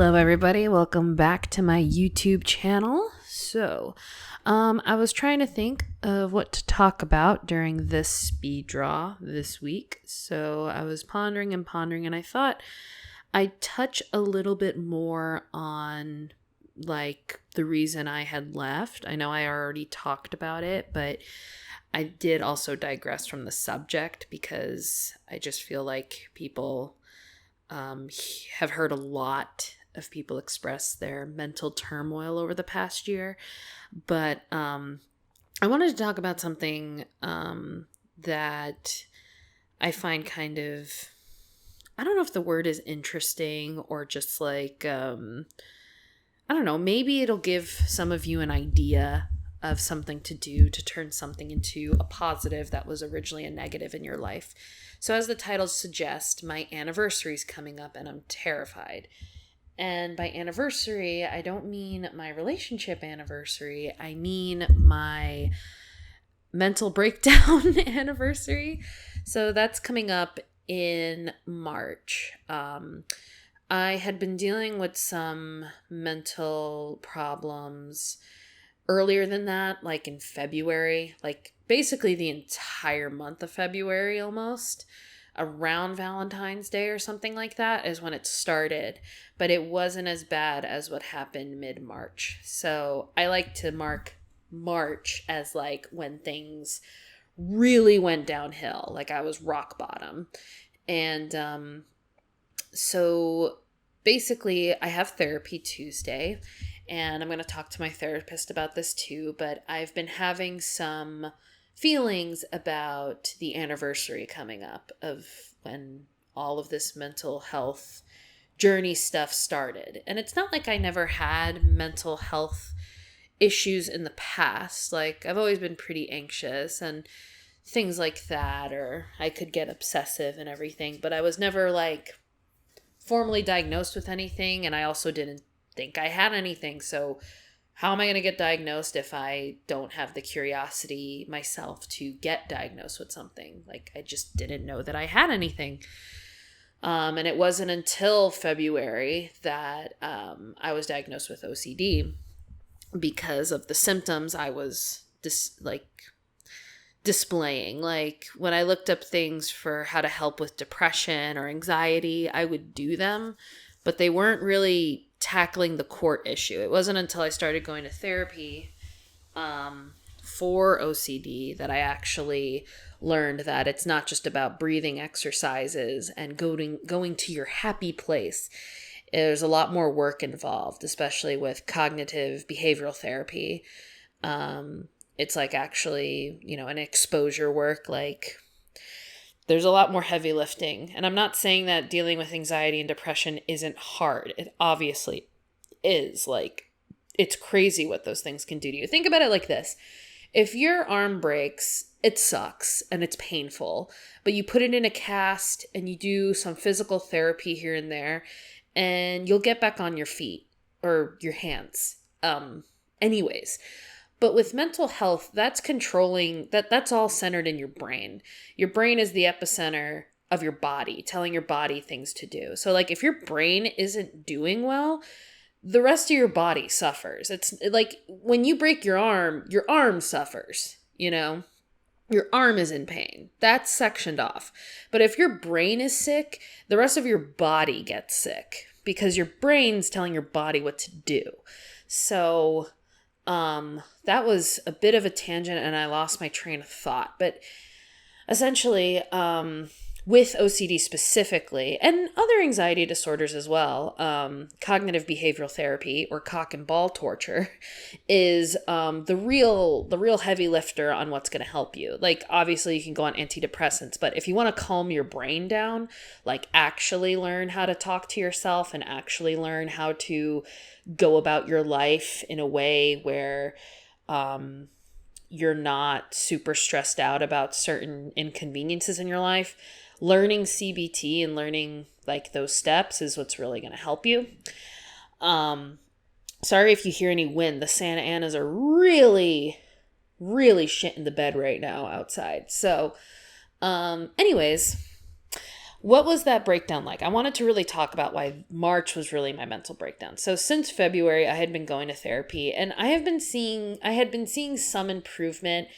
Hello, everybody. Welcome back to my YouTube channel. I was trying to think of what to talk about during this speed draw this week. So I was pondering, and I thought I'd touch a little bit more on like the reason I had left. I know I already talked about it, but I did also digress from the subject because I just feel like people have heard a lot of people express their mental turmoil over the past year. But I wanted to talk about something that I find kind of, I don't know if the word is interesting or just like, I don't know, maybe it'll give some of you an idea of something to do to turn something into a positive that was originally a negative in your life. So as the title suggests, my anniversary is coming up and I'm terrified. And by anniversary, I don't mean my relationship anniversary. I mean my mental breakdown anniversary. So that's coming up in March. I had been dealing with some mental problems earlier than that, like in February, like basically the entire month of February almost, around Valentine's Day or something like that is when it started, but it wasn't as bad as what happened mid-March. So I like to mark March as like when things really went downhill, like I was rock bottom. And so basically I have therapy Tuesday, and I'm going to talk to my therapist about this too, but I've been having some feelings about the anniversary coming up of when all of this mental health journey stuff started. And it's not like I never had mental health issues in the past. Like I've always been pretty anxious and things like that, or I could get obsessive and everything, but I was never like formally diagnosed with anything, and I also didn't think I had anything. So how am I going to get diagnosed if I don't have the curiosity myself to get diagnosed with something? Like I just didn't know that I had anything. And it wasn't until February that I was diagnosed with OCD because of the symptoms I was displaying. Like when I looked up things for how to help with depression or anxiety, I would do them, but they weren't really tackling the core issue. It wasn't until I started going to therapy for OCD that I actually learned that it's not just about breathing exercises and going to your happy place. There's a lot more work involved, especially with cognitive behavioral therapy. It's like actually, an exposure work, like there's a lot more heavy lifting. And I'm not saying that dealing with anxiety and depression isn't hard. It obviously is. Like, it's crazy what those things can do to you. Think about it like this. If your arm breaks, it sucks and it's painful, but you put it in a cast and you do some physical therapy here and there, and you'll get back on your feet or your hands. Anyways. But with mental health, that's controlling, that's all centered in your brain. Your brain is the epicenter of your body, telling your body things to do. So like if your brain isn't doing well, the rest of your body suffers. It's like when you break your arm suffers, Your arm is in pain. That's sectioned off. But if your brain is sick, the rest of your body gets sick because your brain's telling your body what to do. So that was a bit of a tangent and I lost my train of thought. But essentially, with OCD specifically, and other anxiety disorders as well, cognitive behavioral therapy, or cock and ball torture, is the real heavy lifter on what's going to help you. Like, obviously, you can go on antidepressants, but if you want to calm your brain down, like actually learn how to talk to yourself and actually learn how to go about your life in a way where you're not super stressed out about certain inconveniences in your life, learning CBT and learning like those steps is what's really going to help you. Sorry if you hear any wind. The Santa Anas are really, really shitting the bed right now outside. So, anyways, What was that breakdown like? I wanted to really talk about why March was really my mental breakdown. So since February, I had been going to therapy and I had been seeing some improvement,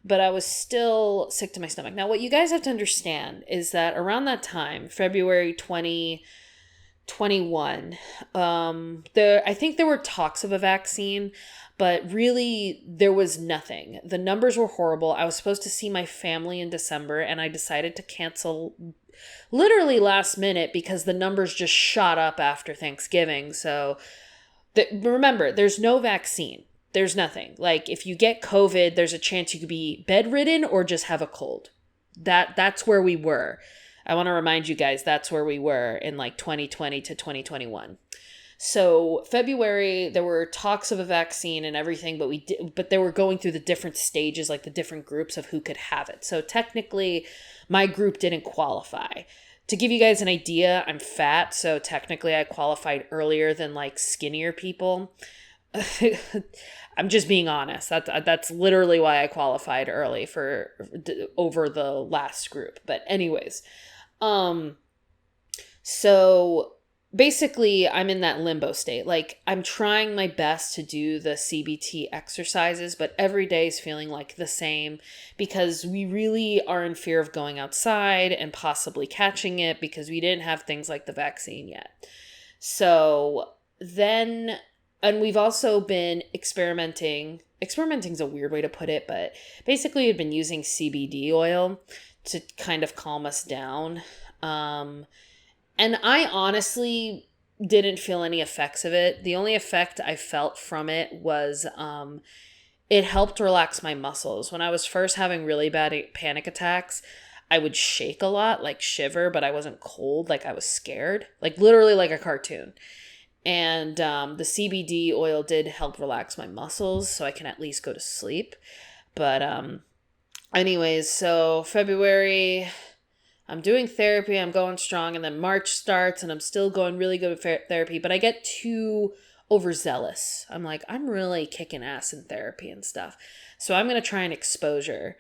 but I was still sick to my stomach. Now, what you guys have to understand is that around that time, February 2021, I think there were talks of a vaccine, but really there was nothing. The numbers were horrible. I was supposed to see my family in December and I decided to cancel literally last minute because the numbers just shot up after Thanksgiving. So remember, there's no vaccine. There's nothing. Like if you get COVID, there's a chance you could be bedridden or just have a cold. That's where we were. I want to remind you guys that's where we were in like 2020 to 2021. So February, there were talks of a vaccine and everything, but they were going through the different stages, like the different groups of who could have it. So technically, my group didn't qualify. To give you guys an idea, I'm fat, so technically I qualified earlier than like skinnier people. I'm just being honest. That's literally why I qualified early over the last group. But anyways, so basically I'm in that limbo state. Like I'm trying my best to do the CBT exercises, but every day is feeling like the same because we really are in fear of going outside and possibly catching it because we didn't have things like the vaccine yet. So then, and we've also been experimenting. Experimenting is a weird way to put it, but basically we've been using CBD oil to kind of calm us down. And I honestly didn't feel any effects of it. The only effect I felt from it was it helped relax my muscles. When I was first having really bad panic attacks, I would shake a lot, like shiver, but I wasn't cold, like I was scared, like literally like a cartoon. And the CBD oil did help relax my muscles so I can at least go to sleep. But anyways, so February, I'm doing therapy, I'm going strong, and then March starts and I'm still going really good with therapy, but I get too overzealous. I'm like, I'm really kicking ass in therapy and stuff. So I'm going to try an exposure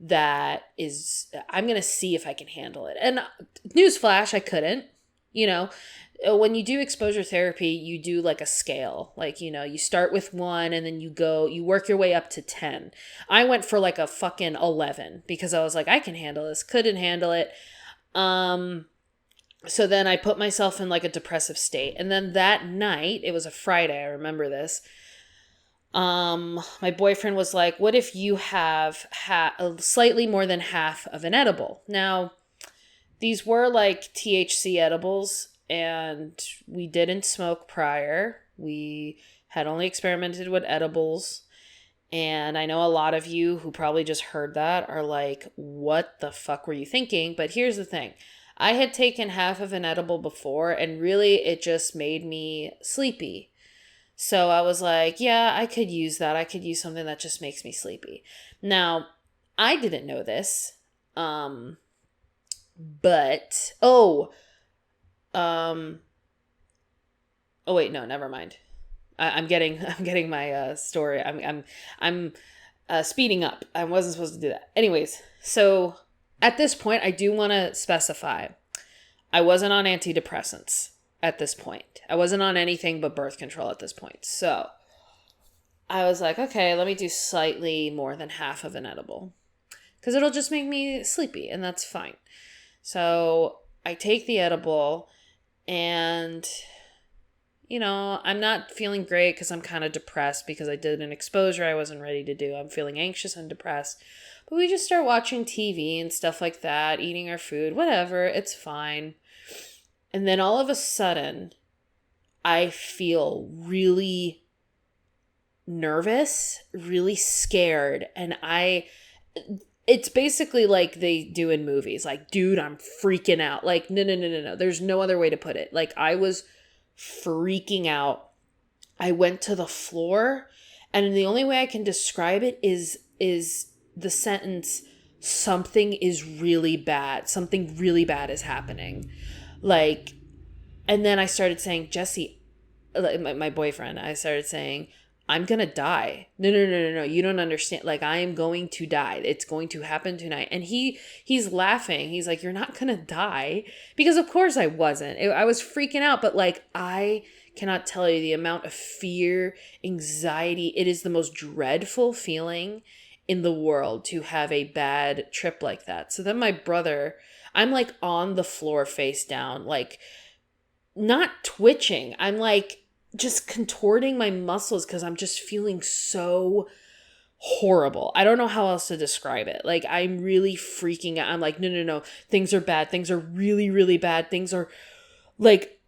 I'm going to see if I can handle it. And newsflash, I couldn't. When you do exposure therapy, you do like a scale. Like, you start with 1 and then you work your way up to 10. I went for like a fucking 11 because I was like, I can handle this, couldn't handle it. So then I put myself in like a depressive state. And then that night, it was a Friday, I remember this. My boyfriend was like, what if you have slightly more than half of an edible? Now, these were like THC edibles and we didn't smoke prior. We had only experimented with edibles. And I know a lot of you who probably just heard that are like, what the fuck were you thinking? But here's the thing. I had taken half of an edible before and really it just made me sleepy. So I was like, yeah, I could use that. I could use something that just makes me sleepy. Now, I didn't know this. Oh wait, no, never mind. I'm getting my story. I'm speeding up. I wasn't supposed to do that. Anyways, so at this point, I do want to specify, I wasn't on antidepressants at this point. I wasn't on anything but birth control at this point. So I was like, okay, let me do slightly more than half of an edible because it'll just make me sleepy and that's fine. So I take the edible and, I'm not feeling great because I'm kind of depressed because I did an exposure I wasn't ready to do. I'm feeling anxious and depressed. But we just start watching TV and stuff like that, eating our food, whatever. It's fine. And then all of a sudden, I feel really nervous, really scared. And it's basically like they do in movies. Like, dude, I'm freaking out. Like, no. There's no other way to put it. Like, I was freaking out. I went to the floor, and the only way I can describe it is the sentence, something is really bad. Something really bad is happening. And then I started saying, Jesse, my boyfriend, I started saying, I'm going to die. No, no, no, no, no. You don't understand. Like, I am going to die. It's going to happen tonight. And he's laughing. He's like, you're not going to die. Because of course I wasn't. I was freaking out. But like, I cannot tell you the amount of fear, anxiety. It is the most dreadful feeling in the world to have a bad trip like that. So then my brother, I'm like on the floor face down, like not twitching. I'm like just contorting my muscles because I'm just feeling so horrible. I don't know how else to describe it. Like, I'm really freaking out. I'm like, no, no, no. Things are bad. Things are really, really bad. Things are like,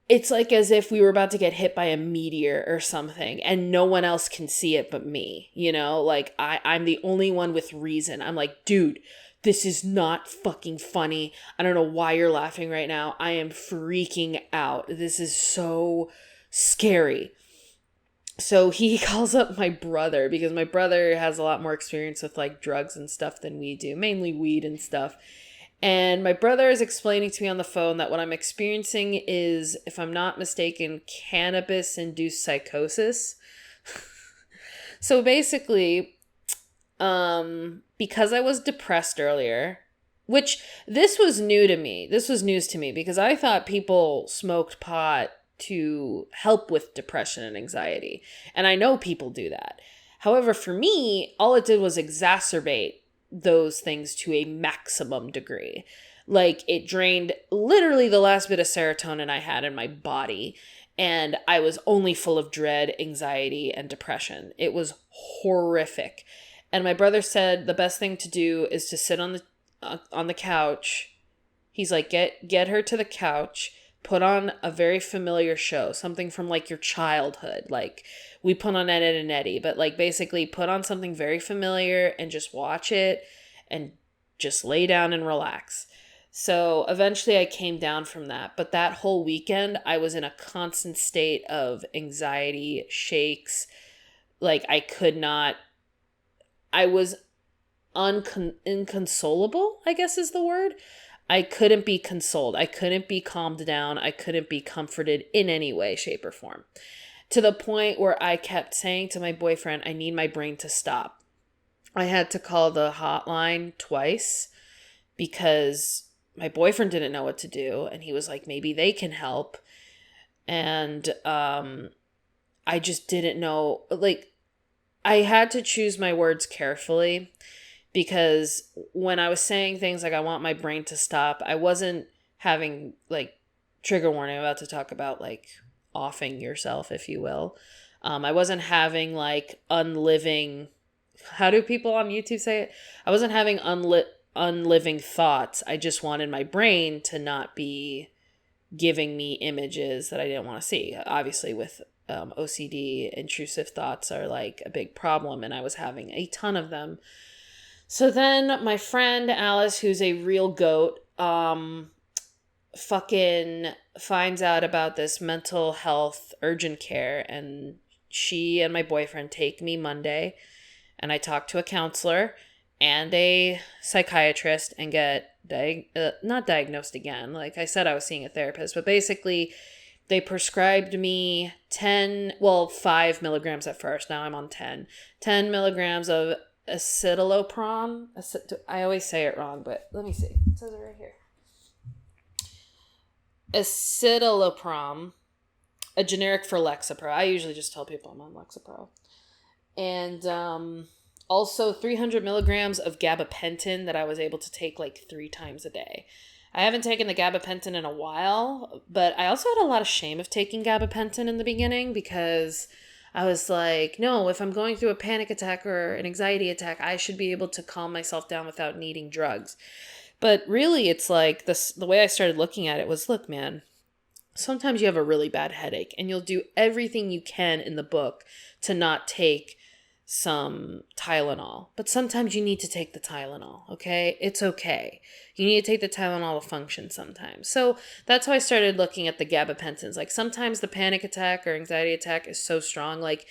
it's like as if we were about to get hit by a meteor or something and no one else can see it but me, you know? Like, I'm the only one with reason. I'm like, dude, this is not fucking funny. I don't know why you're laughing right now. I am freaking out. This is so scary. So he calls up my brother because my brother has a lot more experience with like drugs and stuff than we do, mainly weed and stuff. And my brother is explaining to me on the phone that what I'm experiencing is, if I'm not mistaken, cannabis-induced psychosis. So basically, because I was depressed earlier, which this was new to me. This was news to me because I thought people smoked pot to help with depression and anxiety. And I know people do that. However, for me, all it did was exacerbate those things to a maximum degree. Like, it drained literally the last bit of serotonin I had in my body. And I was only full of dread, anxiety, and depression. It was horrific. And my brother said the best thing to do is to sit on the couch. He's like, get her to the couch. Put on a very familiar show, something from like your childhood. Like, we put on Ed, Edd and Eddy, but like basically put on something very familiar and just watch it and just lay down and relax. So eventually I came down from that. But that whole weekend, I was in a constant state of anxiety, shakes. Like, I was inconsolable, I guess is the word. I couldn't be consoled. I couldn't be calmed down. I couldn't be comforted in any way, shape, or form. To the point where I kept saying to my boyfriend, I need my brain to stop. I had to call the hotline twice because my boyfriend didn't know what to do. And he was like, maybe they can help. And I just didn't know. Like, I had to choose my words carefully. Because when I was saying things like I want my brain to stop, I wasn't having, like, trigger warning, I'm about to talk about, like, offing yourself, if you will. I wasn't having, like, unliving, how do people on YouTube say it? I wasn't having unliving thoughts. I just wanted my brain to not be giving me images that I didn't want to see. Obviously, with OCD, intrusive thoughts are, like, a big problem, and I was having a ton of them. So then my friend Alice, who's a real goat, fucking finds out about this mental health urgent care, and she and my boyfriend take me Monday, and I talk to a counselor and a psychiatrist and get not diagnosed again. Like I said, I was seeing a therapist, but basically they prescribed me 5 milligrams at first. Now I'm on 10 milligrams of acetalopram. I always say it wrong, but let me see. It says it right here. Acetalopram, a generic for Lexapro. I usually just tell people I'm on Lexapro. And also 300 milligrams of gabapentin that I was able to take like 3 times a day. I haven't taken the gabapentin in a while, but I also had a lot of shame of taking gabapentin in the beginning because I was like, no, if I'm going through a panic attack or an anxiety attack, I should be able to calm myself down without needing drugs. But really, it's like the way I started looking at it was, look, man, sometimes you have a really bad headache and you'll do everything you can in the book to not take some Tylenol. But sometimes you need to take the Tylenol, okay? It's okay. You need to take the Tylenol to function sometimes. So that's how I started looking at the gabapentins. Like sometimes the panic attack or anxiety attack is so strong, like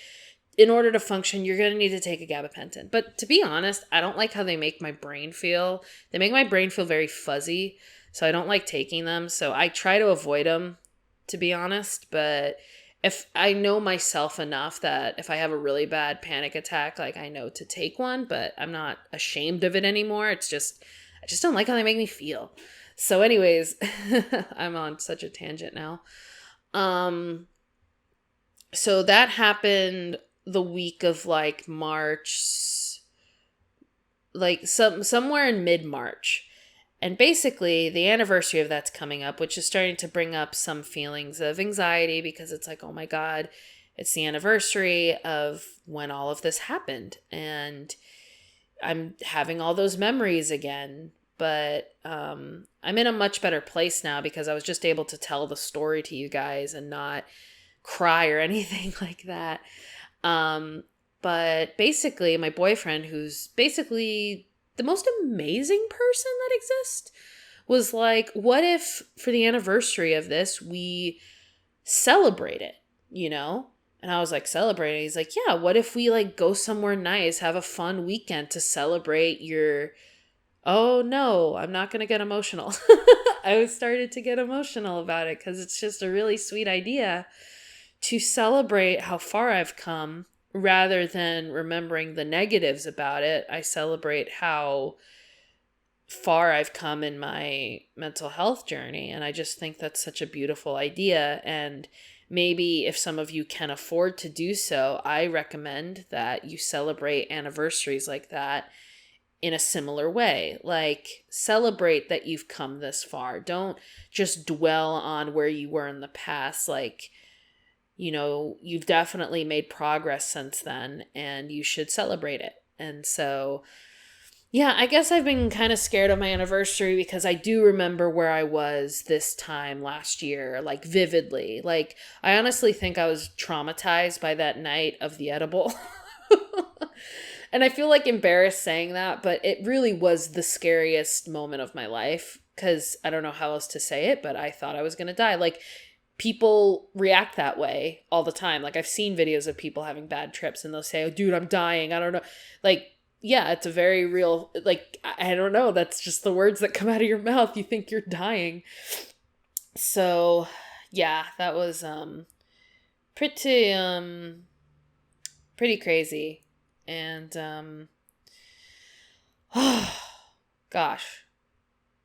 in order to function, you're going to need to take a gabapentin. But to be honest, I don't like how they make my brain feel. They make my brain feel very fuzzy, so I don't like taking them. So I try to avoid them, to be honest, but if I know myself enough that if I have a really bad panic attack, like I know to take one, but I'm not ashamed of it anymore. It's just, I just don't like how they make me feel. So anyways, I'm on such a tangent now. Um, so that happened the week of like March, like somewhere in mid-March. And basically, the anniversary of that's coming up, which is starting to bring up some feelings of anxiety because it's like, oh my God, it's the anniversary of when all of this happened. And I'm having all those memories again. But I'm in a much better place now because I was just able to tell the story to you guys and not cry or anything like that. But basically, my boyfriend, who's basically the most amazing person that exists, was like, what if for the anniversary of this, we celebrate it, you know? And I was like, celebrate it? He's like, yeah, what if we like go somewhere nice, have a fun weekend to celebrate your, oh no, I'm not going to get emotional. I was started to get emotional about it because it's just a really sweet idea to celebrate how far I've come rather than remembering the negatives about it. I celebrate how far I've come in my mental health journey. And I just think that's such a beautiful idea. And maybe if some of you can afford to do so, I recommend that you celebrate anniversaries like that in a similar way. Like, celebrate that you've come this far. Don't just dwell on where you were in the past. Like, you know, you've definitely made progress since then and you should celebrate it. And so, yeah, I guess I've been kind of scared of my anniversary because I do remember where I was this time last year, like vividly. Like, I honestly think I was traumatized by that night of the edible. And I feel like embarrassed saying that, but it really was the scariest moment of my life because I don't know how else to say it, but I thought I was going to die. Like, people react that way all the time. Like, I've seen videos of people having bad trips and they'll say, oh, dude, I'm dying. I don't know. Like, yeah, it's a very real, like, I don't know. That's just the words that come out of your mouth. You think you're dying. So, yeah, that was pretty pretty crazy. And gosh,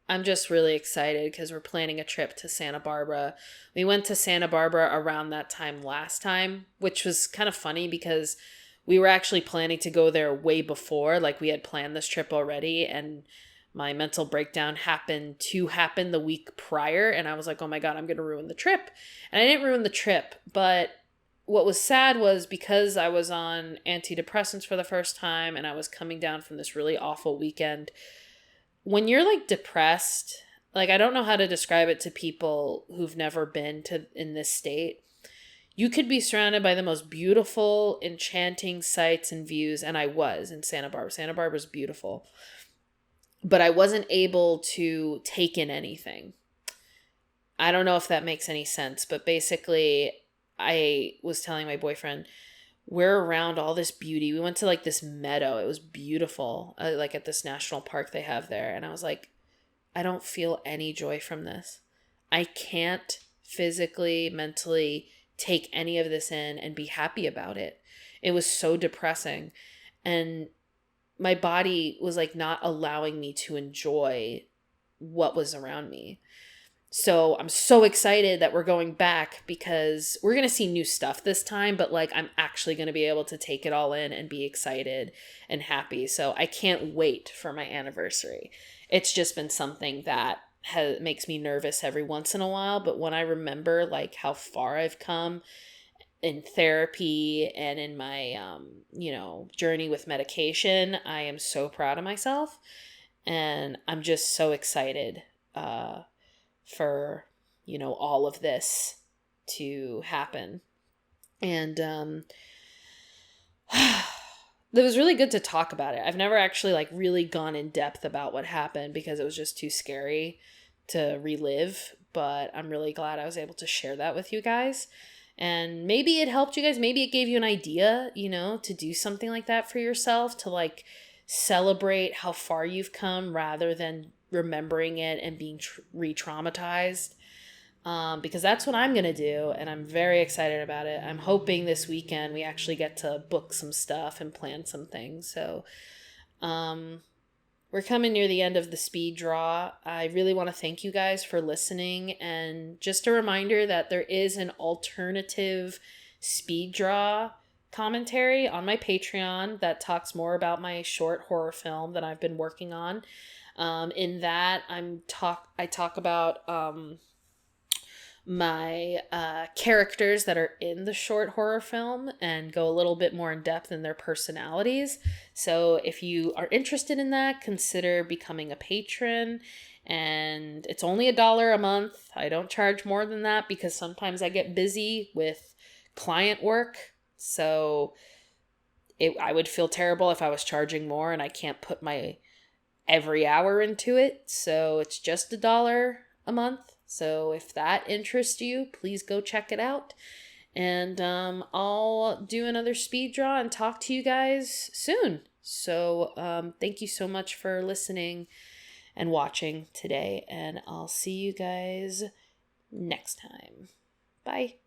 I'm just really excited because we're planning a trip to Santa Barbara. We went to Santa Barbara around that time last time, which was kind of funny because we were actually planning to go there way before. Like, we had planned this trip already, and my mental breakdown happened the week prior. And I was like, oh my God, I'm going to ruin the trip. And I didn't ruin the trip, but what was sad was because I was on antidepressants for the first time and I was coming down from this really awful weekend. When you're like depressed, like, I don't know how to describe it to people who've never been to in this state. You could be surrounded by the most beautiful, enchanting sights and views, and I was in Santa Barbara. Santa Barbara's beautiful. But I wasn't able to take in anything. I don't know if that makes any sense, but basically, I was telling my boyfriend, we're around all this beauty. We went to like this meadow. It was beautiful, like at this national park they have there. And I was like, I don't feel any joy from this. I can't physically, mentally take any of this in and be happy about it. It was so depressing. And my body was like not allowing me to enjoy what was around me. So I'm so excited that we're going back because we're going to see new stuff this time, but like, I'm actually going to be able to take it all in and be excited and happy. So I can't wait for my anniversary. It's just been something that makes me nervous every once in a while. But when I remember like how far I've come in therapy and in my, journey with medication, I am so proud of myself. And I'm just so excited, for, all of this to happen. And it was really good to talk about it. I've never actually like really gone in depth about what happened because it was just too scary to relive, but I'm really glad I was able to share that with you guys. And maybe it helped you guys. Maybe it gave you an idea, to do something like that for yourself, to like celebrate how far you've come rather than remembering it and being re-traumatized. because that's what I'm going to do, and I'm very excited about it. I'm hoping this weekend we actually get to book some stuff and plan some things. So we're coming near the end of the speed draw. I really want to thank you guys for listening, and just a reminder that there is an alternative speed draw commentary on my Patreon that talks more about my short horror film that I've been working on. In that, I talk about my characters that are in the short horror film and go a little bit more in depth in their personalities. So if you are interested in that, consider becoming a patron. And it's only $1 a month. I don't charge more than that because sometimes I get busy with client work. So I would feel terrible if I was charging more and I can't put my every hour into it. So it's just $1 a month. So if that interests you, please go check it out. And I'll do another speed draw and talk to you guys soon. So thank you so much for listening and watching today. And I'll see you guys next time. Bye.